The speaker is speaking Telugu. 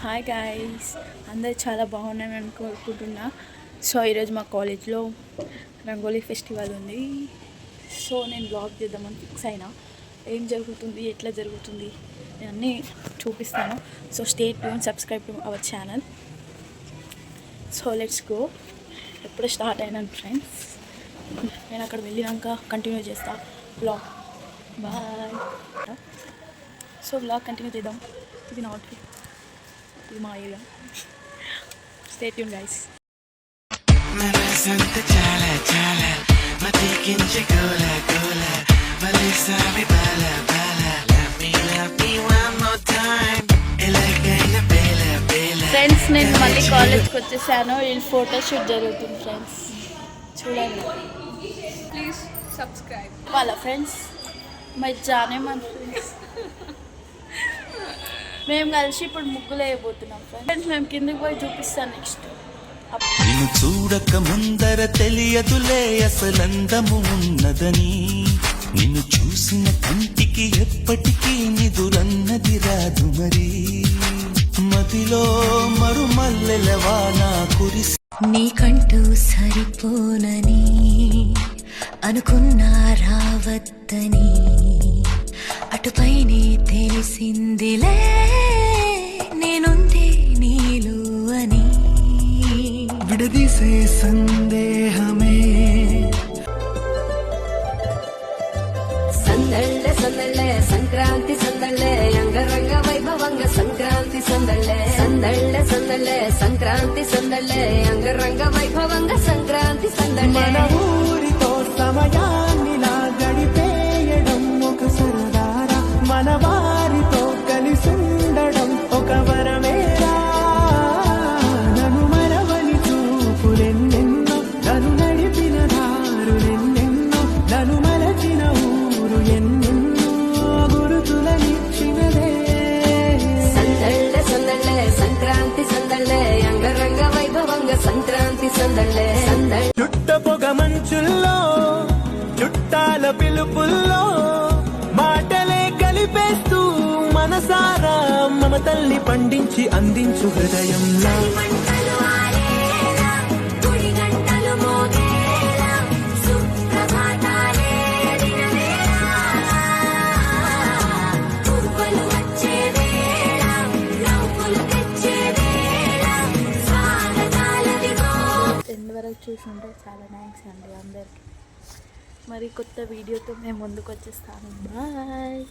హాయ్ గాయ్స్, అందరు చాలా బాగున్నాను అనుకుంటున్నా. సో ఈరోజు మా కాలేజ్లో రంగోలీ ఫెస్టివల్ ఉంది. సో నేను బ్లాగ్ చేద్దామని ఫిక్స్ అయినా. ఏం జరుగుతుంది, ఎట్లా జరుగుతుంది అన్నీ చూపిస్తాను. So stay tune, subscribe to our channel. So let's go. ఎప్పుడు స్టార్ట్ అయినాను ఫ్రెండ్స్. నేను అక్కడ వెళ్ళినాక కంటిన్యూ చేస్తా blog. Bye. So blog continue చేద్దాం. ఇది నా అవుట్ఫిట్, ఇది మా area. Stay tune guys. Friends నేను మళ్ళీ కాలేజ్కి వచ్చేసాను. ఈ ఫోటోషూట్ జరుగుతుంది ఫ్రెండ్స్, చూడండి. Please subscribe. వాళ్ళ ఫ్రెండ్స్ మరి జానే మన ఫ్రెండ్స్. మేము కలిసి ఇప్పుడు ముగ్గులు వేయబోతున్నాం ఫ్రెండ్స్. మేము కిందకి పోయి చూపిస్తాను నెక్స్ట్. నిన్ను చూడక ముందర తెలియదులే అసలందము ఉన్నదని, నిన్ను చూసిన కంటికి ఎప్పటికీ నిదురన్నది రాదు మరి, మదిలో మరుమల్లెలవానా కురిసి నీకంటూ సరిపోనని అనుకున్నా రావద్దని, అటుపైనే తెలిసిందిలే నేనుంది నీలు అని, విడదీసే సందేహమే సందళ్ళే సందళ్ళే సంక్రాంతి సందళ్ళే అంగరంగ వైభవంగ సంక్రాంతి సందళ్ళే సందళ్ళే సందళ్ళే సంక్రాంతి సందళ్ళే అంగరంగ వైభవంగ సంక్రాంతి సందళ్ళే. ఊరితో సమయాన్ని గడిపేయడం ఒక సరదారా, మన వారితో కలిసుండడం ఒక వరమేరా. నన్ను మరవని చూపులెన్నెన్నో, నన్ను నడిపిన దారులెన్నెన్నో, నన్ను మలచిన ఊరు ఎన్నెన్నో గురుతులనిచ్చినదే. సందళ్ళే సందళ్ళే సంక్రాంతి సందళ్ళే అంగరంగ వైభవంగ సంక్రాంతి సందళ్ళే సందళ్ళే. చుట్ట పొగ మంచుల్లో, చుట్టాల పిలుపుల్లో మాటలే కలిపేస్తూ మనసారా మమతల్ని పండించి అందించు హృదయంలో. ఎండ్ వరకు చూసుంటే చాలా థ్యాంక్స్ అండి అందరికి. మరి కొత్త వీడియోతో మేము ముందుకు వచ్చేస్తాను. బాయ్.